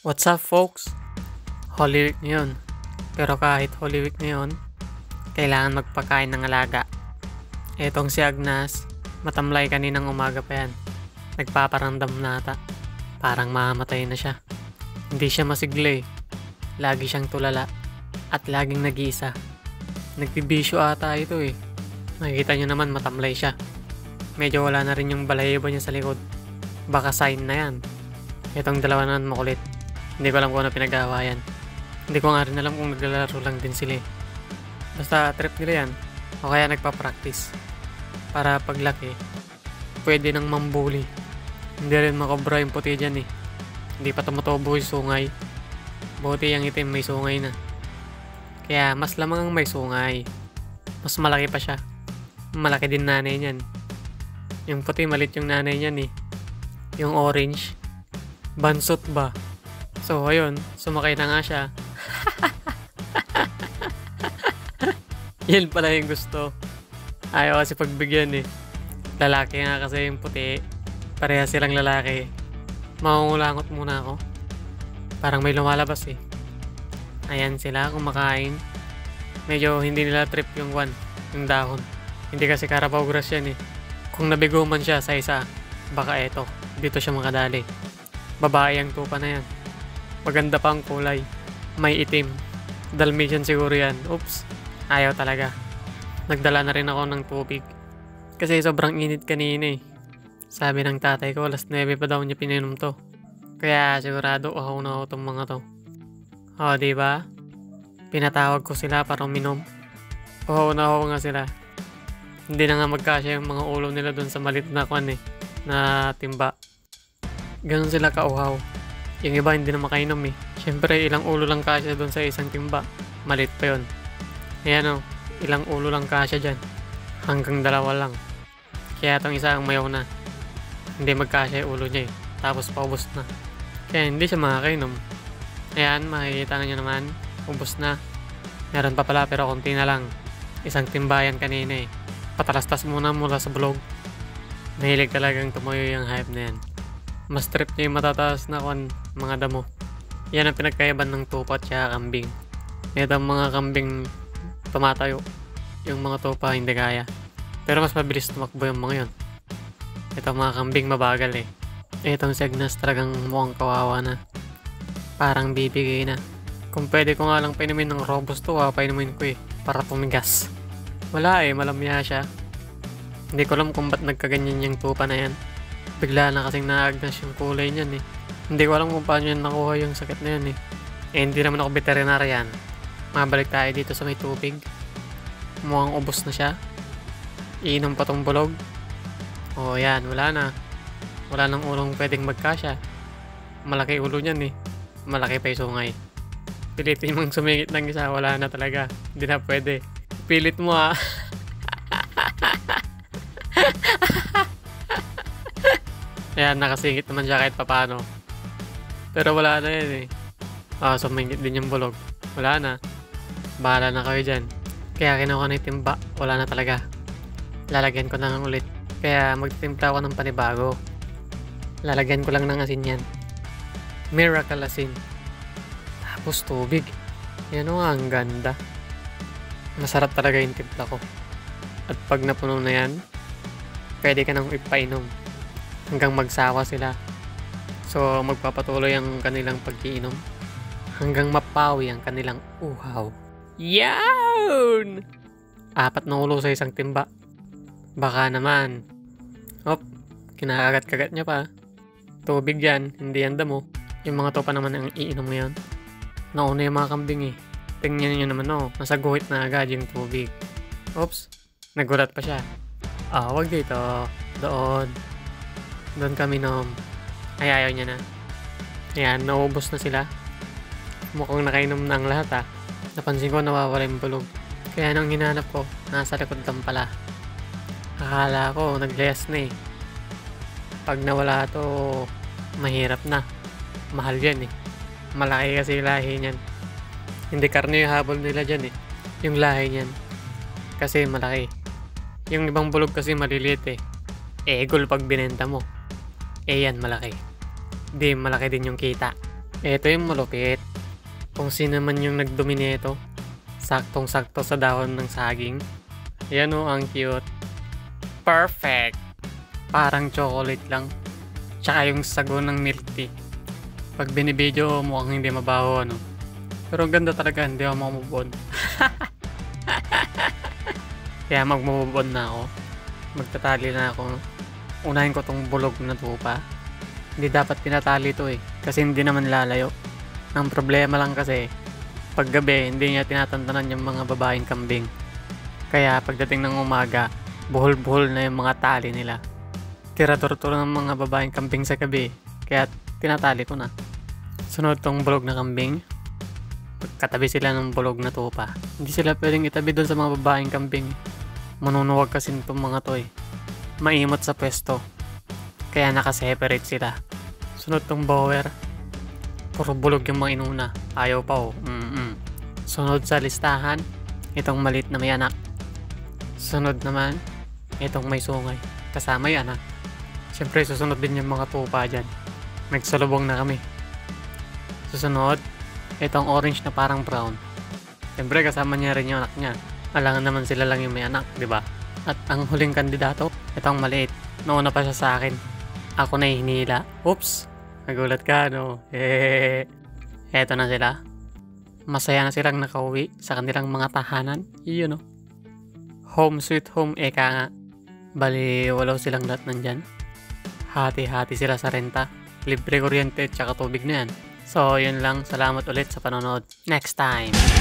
What's up folks? Holy Week ngayon. Pero kahit Holy Week ngayon, kailangan magpakain ng alaga. Etong si Agnes, matamlay kaninang umaga pa yan. Nagpaparandam na ata. Parang mamamatay na siya. Hindi siya masigla eh. Lagi siyang tulala. At laging nag-iisa. Nagbibisyo ata ito eh. Makikita nyo naman matamlay siya. Medyo wala na rin yung balahibo niya sa likod. Baka sign na yan. Itong dalawa naman makulit. Hindi ko alam kung ano pinag-aawayan. Hindi ko nga rin alam kung naglalaro lang din sila eh. Basta trip nila yan. O kaya nagpa-practice. Para paglaki, pwede nang mambuli. Hindi rin makobra yung puti dyan eh. Hindi pa tumutubo yung sungay. Buti yung itim may sungay na. Kaya mas lamang ang may sungay. Mas malaki pa siya. Malaki din nanay niyan. Yung puti malit yung nanay niyan eh. Yung orange, bansot ba? So ayun, sumakay na nga siya. Yan pala yung gusto. Ayaw kasi pagbigyan eh. Lalaki nga kasi yung puti. Pareha silang lalaki. Maungulangot muna ako. Parang may lumalabas eh. Ayan sila kumakain. Medyo hindi nila trip yung yung dahon. Hindi kasi Carabao grass yan eh. Kung nabigo man siya sa isa, baka eto, dito siya makadali. Babae ang tupa na yan. Maganda pa ang kulay. May itim. Dalmatian siguro yan. Oops. Ayaw talaga. Nagdala na rin ako ng tubig. Kasi sobrang init kanina eh. Sabi ng tatay ko, alas 9 pa daw niya pininom to. Kaya sigurado uhaw na ako tong mga to. O, diba? Pinatawag ko sila para uminom. Uhaw nga sila. Hindi na nga magkasya yung mga ulo nila dun sa malit na na timba. Ganun sila kauhaw. Yung iba hindi na makainom eh. Siyempre ilang ulo lang kasya doon sa isang timba. Malit pa yun. Ayan o, ilang ulo lang kasya dyan. Hanggang 2 lang. Kaya itong isa ang mayaw na. Hindi magkasya yung ulo niya eh. Tapos paubos na. Kaya hindi siya makakainom. Ayan, makikita nyo naman. Ubos na. Meron pa pala pero konti na lang. Isang timbayan kanina eh. Patalastas muna mula sa blog. Mahilig talagang tumayo yung hype na yan. Mas trip niya yung matataas na mga damo. Yan ang pinagkaiban ng tupa at saka kambing. Ito ang mga kambing tumatayo. Yung mga tupa hindi kaya. Pero mas mabilis tumakbo yung mga yun. Ito ang mga kambing mabagal eh. Itong si Agnes talagang mukhang kawawa na. Parang bibigay na. Kung pwede ko nga lang painumin ng Robusto painumin ko eh. Para tumigas. Wala eh, malamya siya. Hindi ko alam kung ba't nagkaganyan yung tupa na yan. Bigla na kasing naagnas yung kulay niyan eh. Hindi ko alam kung paano yan nakuha yung sakit na yan eh. Hindi naman ako veterinarian. Mabalik tayo dito sa may tubig. Mukhang ubos na siya. Iinom pa tong bulog. O yan, wala na. Wala nang ulong pwedeng magkasya. Malaki ulo niyan eh. Malaki pa yung sungay. Pilitin mong sumingit ng isa, wala na talaga. Hindi na pwede. Pilit mo ah. Ayan, nakasingit naman siya kahit papano. Pero wala na yan eh. Sumingit din yung bulog. Wala na. Bahala na kayo dyan. Kaya kinuha na yung timba. Wala na talaga. Lalagyan ko na ng ulit. Kaya magtitimpla ako ng panibago. Lalagyan ko lang ng asin yan. Miracle asin. Tapos tubig. Yan o, ang ganda. Masarap talaga yung timpla ko. At pag napuno na yan, pwede ka nang ipainom. Hanggang magsawa sila. So magpapatuloy ang kanilang pag-iinom hanggang mapawi ang kanilang uhaw. Yawn! 4 na ulo sa isang timba. Baka naman. Kinakagat-kagat niya pa. Tubig yan, hindi yan damo. Yung mga topa naman ang iinom ngayon. Nauna yung mga kambing eh. Tingnan nyo naman nasa guhit na agad yung tubig. Oops, nagulat pa siya. Wag dito. Doon kami ayaw niya na. Ayan, naubos na sila. Mukhang nakainom na ang lahat Napansin ko nawawala yung bulog. Kaya nang hinanap ko, nasa likod lang pala. Akala ko naglayas na eh. Pag nawala to, mahirap na. Mahal yan eh. Malaki kasi yung lahi niyan. Hindi karne yung habol nila dyan eh. Yung lahi niyan. Kasi malaki. Yung ibang bulog kasi maliliit eh. Egol pag binenta mo. Yan malaki. Di malaki din yung kita. Ito yung malupit. Kung sino man yung nagdumi nito, saktong-sakto sa dahon ng saging. Yan o, ang cute. Perfect! Parang chocolate lang. Tsaka yung sago ng milk tea. Pag binibidyo, mukhang hindi mabaho, ano. Pero ang ganda talaga, hindi ako mamubon. Kaya magmumubon na ako. Magtatali na ako. Unahin ko tong bulog na tupa. Hindi dapat pinatali to eh. Kasi hindi naman lalayo. Ang problema lang kasi, pag gabi, hindi niya tinatantanan yung mga babaeng kambing. Kaya pagdating ng umaga, buhol-buhol na yung mga tali nila. Tira-turo ng mga babaeng kambing sa gabi. Kaya tinatali ko na. Sunod tong bulog na kambing. Katabi sila ng bulog na tupa. Hindi sila pwedeng itabi doon sa mga babaeng kambing. Manunuwag kasi itong mga to eh. Maimot sa pwesto. Kaya nakaseparate sila. Sunod tong bower. Puro bulog yung mga inuna. Ayaw pa oh. Sunod sa listahan, itong malit na may anak. Sunod naman, itong may sungay. Kasama yung anak. Siyempre susunod din yung mga tupa dyan. Nagsalubong na kami. Susunod, itong orange na parang brown. Siyempre kasama niya rin yung anak niya. Alangan naman sila lang yung may anak, di ba? At ang huling kandidato, itong maliit. Nauna pa siya sa akin. Ako na hinila. Oops! Nagulat ka, no? Eto na sila. Masaya na silang nakauwi sa kanilang mga tahanan. Yun, no? Home sweet home, eka nga. Bali, walaw silang lahat nandyan. Hati-hati sila sa renta. Libre kuryente at saka tubig na yan. So, yun lang. Salamat ulit sa panonood. Next time!